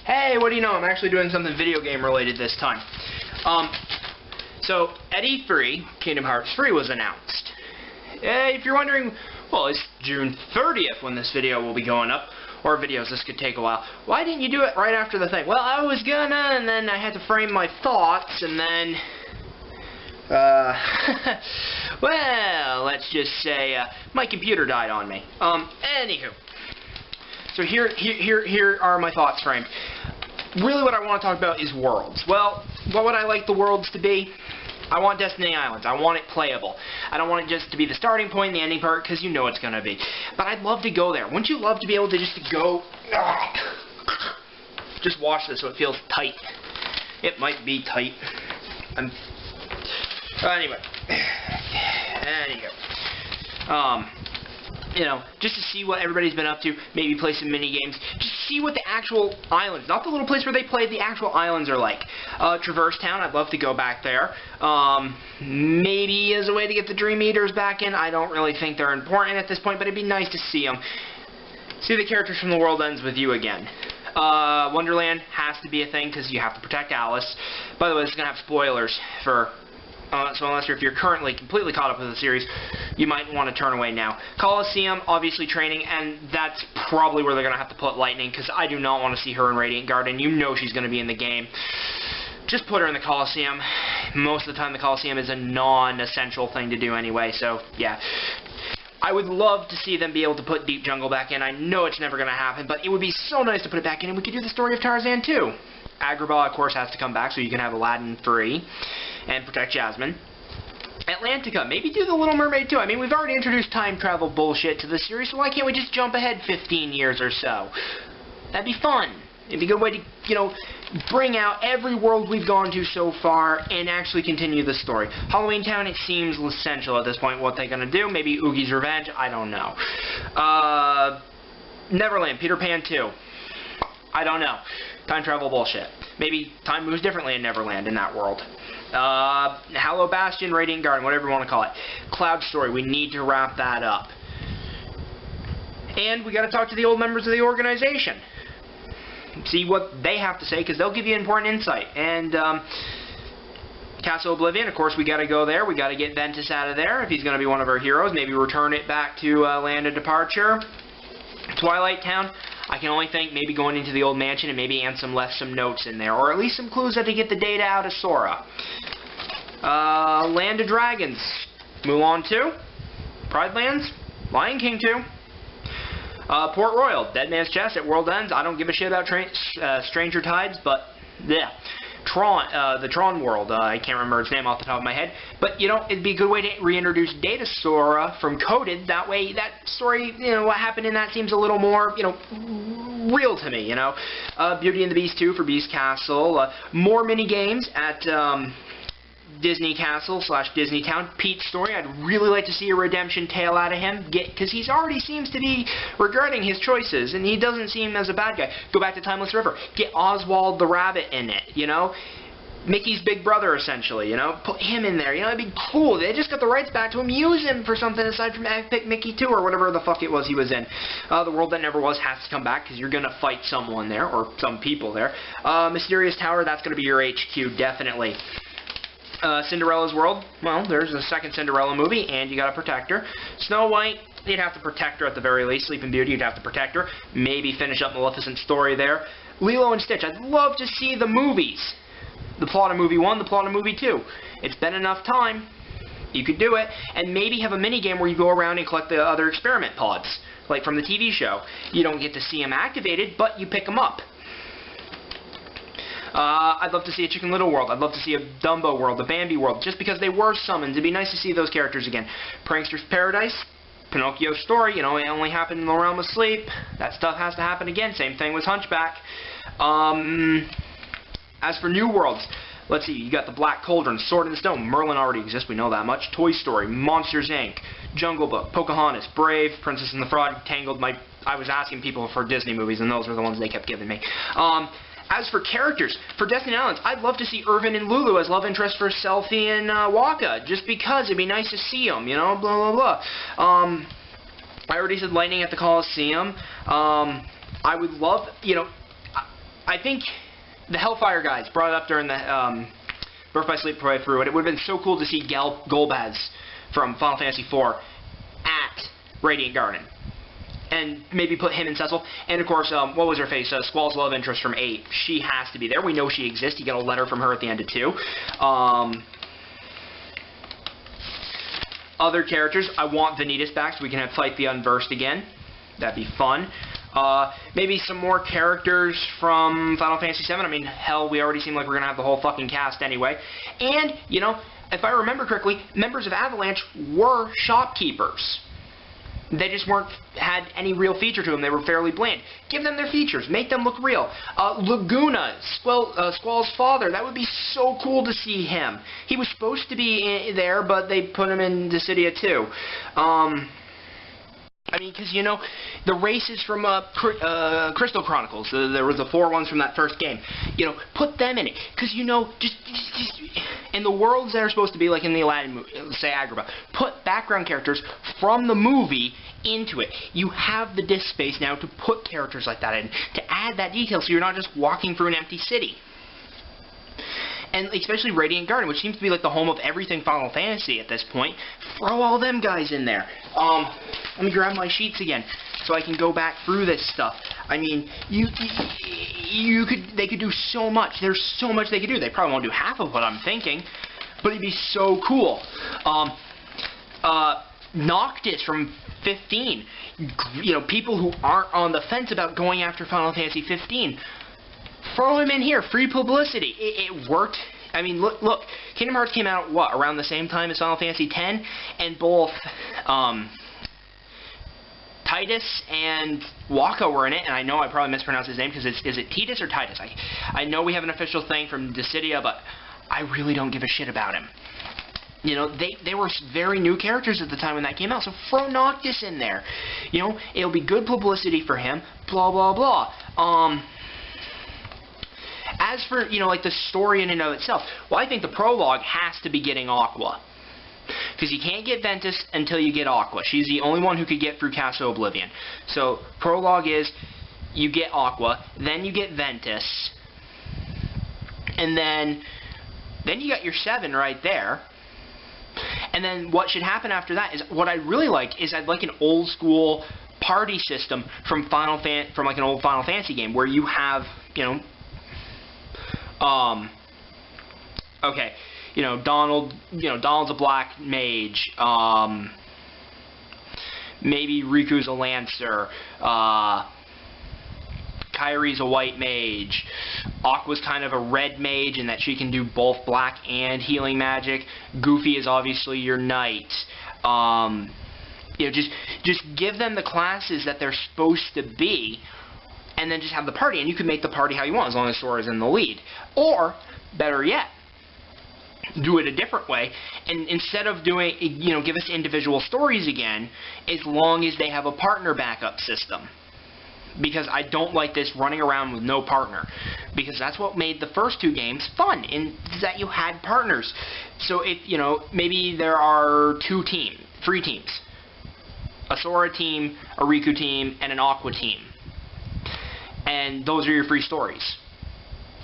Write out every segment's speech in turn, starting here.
Hey, what do you know? I'm actually doing something video game related this time. So at E3, Kingdom Hearts 3 was announced. If you're wondering, well, it's June 30th when this video will be going up, or videos, this could take a while. Why didn't you do it right after the thing? Well, I was gonna, and then I had to frame my thoughts, and then, well, let's just say, my computer died on me. Anywho. So here are my thoughts framed. Really what I want to talk about is worlds. Well, what would I like the worlds to be? I want Destiny Islands. I want it playable. I don't want it just to be the starting point and the ending part, because you know it's going to be. But I'd love to go there. Wouldn't you love to be able to just go... Just watch this so it feels tight. It might be tight. Anyway. You know, just to see what everybody's been up to, maybe play some mini games, just see what the actual islands, not the little place where they play, the actual islands are like. Traverse Town, I'd love to go back there. Maybe as a way to get the Dream Eaters back in. I don't really think they're important at this point, but it'd be nice to see them. See the characters from The World Ends With You again. Wonderland has to be a thing because you have to protect Alice. By the way, this is going to have spoilers for... so unless if you're currently completely caught up with the series, you might want to turn away now. Coliseum, obviously training, and that's probably where they're going to have to put Lightning, because I do not want to see her in Radiant Garden. You know she's going to be in the game. Just put her in the Coliseum. Most of the time the Coliseum is a non-essential thing to do anyway, so yeah. I would love to see them be able to put Deep Jungle back in. I know it's never going to happen, but it would be so nice to put it back in, and we could do the story of Tarzan too. Agrabah, of course, has to come back, so you can have Aladdin free and protect Jasmine. Atlantica, maybe do the Little Mermaid too. I mean, we've already introduced time travel bullshit to the series, so why can't we just jump ahead 15 years or so? That'd be fun. It'd be a good way to, you know, bring out every world we've gone to so far and actually continue the story. Halloween Town, it seems essential at this point. What they're going to do? Maybe Oogie's Revenge? I don't know. Neverland, Peter Pan 2. I don't know. Time travel bullshit. Maybe time moves differently in Neverland in that world. Hallow Bastion, Radiant Garden, whatever you want to call it. Cloud Story, we need to wrap that up. And we got to talk to the old members of the organization. See what they have to say, because they'll give you important insight. And Castle Oblivion, of course, we got to go there. We got to get Ventus out of there if he's going to be one of our heroes. Maybe return it back to Land of Departure. Twilight Town. I can only think maybe going into the old mansion and maybe Ansem left some notes in there, or at least some clues that to get the data out of Sora. Land of Dragons, Mulan 2, Pride Lands, Lion King 2, Port Royal, Dead Man's Chest at World Ends. I don't give a shit about Stranger Tides, but yeah. Tron, the Tron world, I can't remember its name off the top of my head, but, you know, it'd be a good way to reintroduce Data Sora from Coded. That way, that story, you know, what happened in that seems a little more, you know, real to me, you know. Beauty and the Beast 2 for Beast Castle, more mini-games at, Disney Castle / Disney Town. Pete's story, I'd really like to see a redemption tale out of him, because he already seems to be regretting his choices, and he doesn't seem as a bad guy. Go back to Timeless River. Get Oswald the Rabbit in it, you know? Mickey's big brother, essentially, you know? Put him in there, you know? It'd be cool. They just got the rights back to him. Use him for something aside from Epic Mickey 2 or whatever the fuck it was he was in. The World That Never Was has to come back, because you're going to fight someone there, or some people there. Mysterious Tower, that's going to be your HQ, definitely. Cinderella's World, well, there's a second Cinderella movie, and you gotta protect her. Snow White, you'd have to protect her at the very least. Sleeping Beauty, you'd have to protect her. Maybe finish up Maleficent's story there. Lilo and Stitch, I'd love to see the movies. The plot of movie 1, the plot of movie 2. It's been enough time. You could do it. And maybe have a mini-game where you go around and collect the other experiment pods, like from the TV show. You don't get to see them activated, but you pick them up. I'd love to see a Chicken Little world. I'd love to see a Dumbo world, a Bambi world, just because they were summoned. It'd be nice to see those characters again. Prankster's Paradise, Pinocchio's story, you know, it only happened in the realm of sleep. That stuff has to happen again. Same thing with Hunchback. As for new worlds, let's see, you got the Black Cauldron, Sword in the Stone. Merlin already exists, we know that much. Toy Story, Monsters, Inc., Jungle Book, Pocahontas, Brave, Princess and the Frog, Tangled. I was asking people for Disney movies, and those were the ones they kept giving me. As for characters, for Destiny Islands, I'd love to see Irvin and Lulu as love interest for Selfie and Waka, just because it'd be nice to see them, you know, blah, blah, blah. I already said Lightning at the Coliseum. I would love, you know, I think the Hellfire guys brought it up during the Birth by Sleep play through it. It would have been so cool to see Golbez from Final Fantasy IV at Radiant Garden. And maybe put him and Cecil. And of course, what was her face? Squall's love interest from 8. She has to be there. We know she exists. You get a letter from her at the end of 2. Other characters, I want Vanitas back so we can have fight the Unversed again. That'd be fun. Maybe some more characters from Final Fantasy VII. I mean, hell, we already seem like we're going to have the whole fucking cast anyway. And, you know, if I remember correctly, members of Avalanche were shopkeepers. They just had any real feature to them. They were fairly bland. Give them their features. Make them look real. Laguna, Squall's father. That would be so cool to see him. He was supposed to be there, but they put him in Dissidia too. I mean, because, you know, the races from Crystal Chronicles, there was the 4 ones from that first game, you know, put them in it. Because, you know, just in the worlds that are supposed to be like in the Aladdin movie, say Agrabah, put background characters from the movie into it. You have the disk space now to put characters like that in, to add that detail so you're not just walking through an empty city. And especially Radiant Garden, which seems to be like the home of everything Final Fantasy at this point. Throw all them guys in there. Let me grab my sheets again so I can go back through this stuff. I mean, they could do so much. There's so much they could do. They probably won't do half of what I'm thinking, but it'd be so cool. Noctis from 15. You know, people who aren't on the fence about going after Final Fantasy 15. Throw him in here, free publicity. It worked. I mean, look, Kingdom Hearts came out, what, around the same time as Final Fantasy X, and both Titus and Waka were in it, and I know I probably mispronounced his name, because is it Titus or Titus? I know we have an official thing from Dissidia, but I really don't give a shit about him. You know, they were very new characters at the time when that came out, so throw Noctis in there. You know, it'll be good publicity for him, blah, blah, blah. As for, you know, like the story in and of itself, well, I think the prologue has to be getting Aqua. Because you can't get Ventus until you get Aqua. She's the only one who could get through Castle Oblivion. So, prologue is, you get Aqua, then you get Ventus, and then you got your 7 right there. And then what should happen after that is, what I'd really like is I'd like an old school party system from like an old Final Fantasy game where you have, you know, okay, you know, Donald's a black mage, maybe Riku's a lancer, Kairi's a white mage, Aqua's kind of a red mage in that she can do both black and healing magic, Goofy is obviously your knight, you know, just give them the classes that they're supposed to be, and then just have the party, and you can make the party how you want, as long as Sora's in the lead. Or, better yet, do it a different way, and instead of doing, you know, give us individual stories again, as long as they have a partner backup system. Because I don't like this running around with no partner. Because that's what made the first 2 games fun, is that you had partners. So if, you know, maybe there are 3 teams. A Sora team, a Riku team, and an Aqua team. And those are your 3 stories.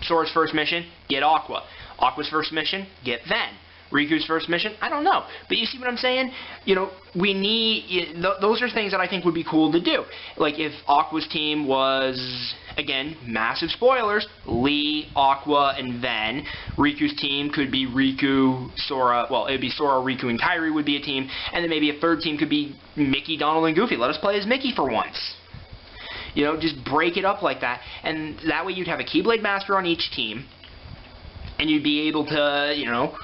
Sora's first mission, get Aqua. Aqua's first mission, get Ven. Riku's first mission, I don't know. But you see what I'm saying? You know, we need... those are things that I think would be cool to do. Like, if Aqua's team was, again, massive spoilers, Lee, Aqua, and Ven. Riku's team could be Riku, Sora... Well, it would be Sora, Riku, and Kairi would be a team. And then maybe a third team could be Mickey, Donald, and Goofy. Let us play as Mickey for once. You know, just break it up like that, and that way you'd have a Keyblade Master on each team, and you'd be able to, you know,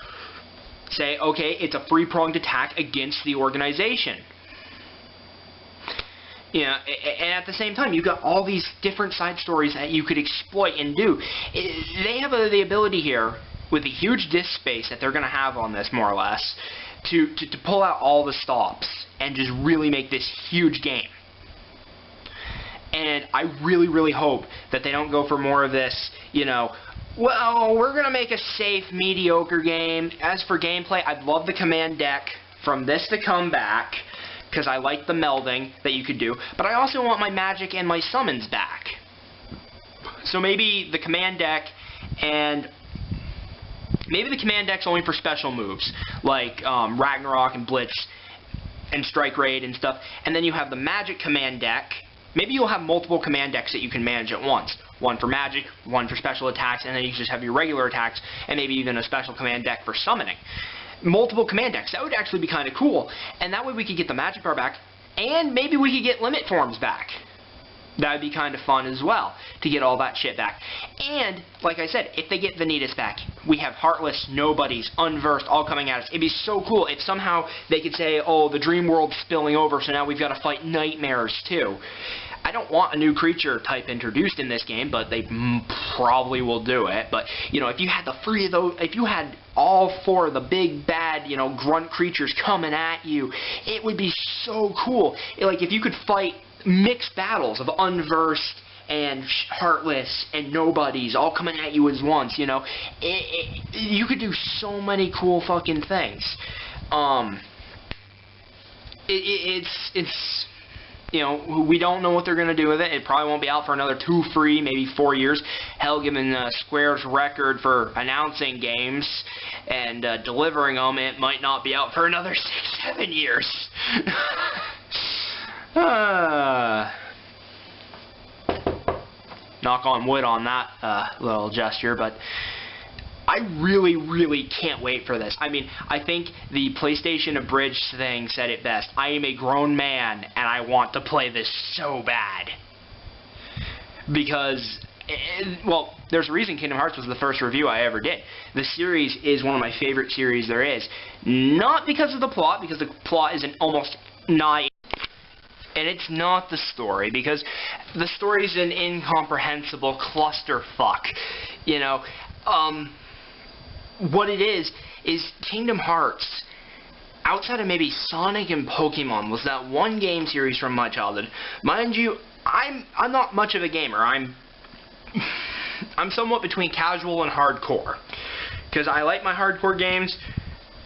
say, okay, it's a three-pronged attack against the organization. You know, and at the same time, you've got all these different side stories that you could exploit and do. They have the ability here, with the huge disk space that they're going to have on this, more or less, to pull out all the stops and just really make this huge game. And I really, really hope that they don't go for more of this, you know, well, we're going to make a safe, mediocre game. As for gameplay, I'd love the command deck from this to come back, because I like the melding that you could do. But I also want my magic and my summons back. So maybe the command deck, and maybe the command deck's only for special moves, like Ragnarok and Blitz and Strike Raid and stuff. And then you have the magic command deck. Maybe you'll have multiple command decks that you can manage at once. One for magic, one for special attacks, and then you just have your regular attacks, and maybe even a special command deck for summoning. Multiple command decks. That would actually be kind of cool. And that way we could get the magic power back, and maybe we could get limit forms back. That would be kind of fun as well, to get all that shit back. And, like I said, if they get Vanitas back, we have Heartless, Nobodies, Unversed, all coming at us. It'd be so cool if somehow they could say, oh, the Dream World's spilling over, so now we've got to fight Nightmares too. I don't want a new creature type introduced in this game, but they probably will do it. But, you know, if you had the three of those, if you had all four of the big, bad, you know, grunt creatures coming at you, it would be so cool. Like, if you could fight mixed battles of Unversed and Heartless and Nobodies all coming at you as once, you know, you could do so many cool fucking things. It's you know, we don't know what they're going to do with it. It probably won't be out for another 2, 3, maybe 4 years. Hell, given Square's record for announcing games and delivering them, it might not be out for another 6, 7 years. Knock on wood on that little gesture, but I really, really can't wait for this. I mean, I think the PlayStation Abridged thing said it best. I am a grown man, and I want to play this so bad. Because, well, there's a reason Kingdom Hearts was the first review I ever did. The series is one of my favorite series there is. Not because of the plot, because the plot is an almost nigh... And it's not the story, because the story is an incomprehensible clusterfuck. You know, what it is Kingdom Hearts, outside of maybe Sonic and Pokemon, was that one game series from my childhood. Mind you, I'm not much of a gamer. I'm somewhat between casual and hardcore, because I like my hardcore games.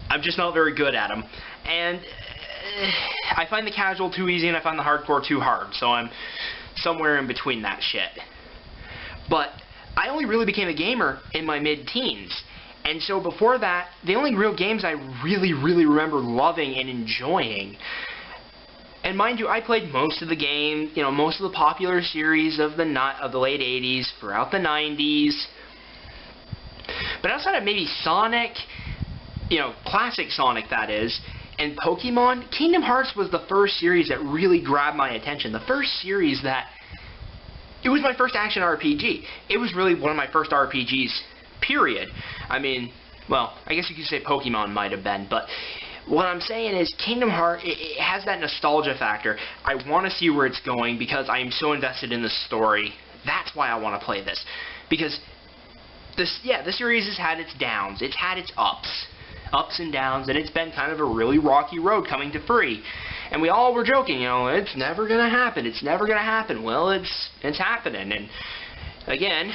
I'm just not very good at them, and I find the casual too easy, and I find the hardcore too hard. So I'm somewhere in between that shit. But I only really became a gamer in my mid-teens. And so before that, the only real games I really, really remember loving and enjoying. And mind you, I played most of the game, you know, most of the popular series of the late 80s, throughout the 90s. But outside of maybe Sonic, you know, classic Sonic that is, and Pokemon, Kingdom Hearts was the first series that really grabbed my attention. The first series that... It was my first action RPG. It was really one of my first RPGs, period. I mean, well, I guess you could say Pokemon might have been, but what I'm saying is Kingdom Hearts, it has that nostalgia factor. I want to see where it's going because I am so invested in the story. That's why I want to play this. Because, this series has had its downs. It's had its ups and downs, and it's been kind of a really rocky road coming to free. And we all were joking, you know, it's never going to happen. It's never going to happen. Well, it's happening. And, again,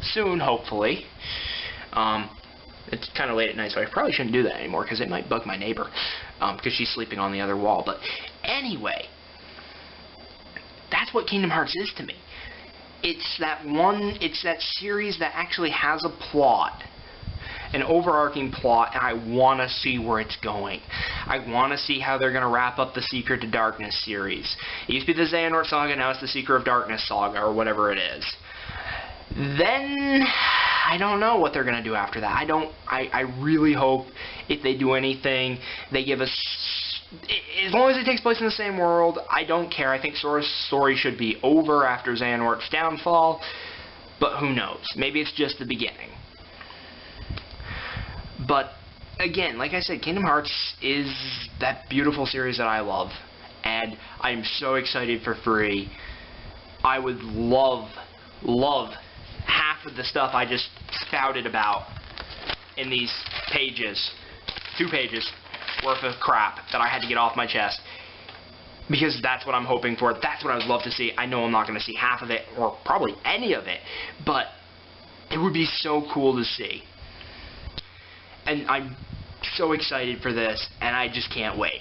soon, hopefully. It's kind of late at night, so I probably shouldn't do that anymore because it might bug my neighbor because she's sleeping on the other wall. But anyway, that's what Kingdom Hearts is to me. It's that series that actually has a plot, an overarching plot, and I want to see where it's going. I want to see how they're going to wrap up the Secret to Darkness series. It used to be the Xehanort Saga, now it's the Secret of Darkness Saga, or whatever it is. Then I don't know what they're going to do after that. I really hope if they do anything, they give us, as long as it takes place in the same world, I don't care. I think Sora's story should be over after Xehanort's downfall, but who knows? Maybe it's just the beginning. But again, like I said, Kingdom Hearts is that beautiful series that I love, and I'm so excited for free. I would love half of the stuff I just spouted about in these pages, 2 pages worth of crap that I had to get off my chest, because that's what I'm hoping for. That's what I would love to see. I know I'm not going to see half of it, or probably any of it, but it would be so cool to see. And I'm so excited for this, and I just can't wait.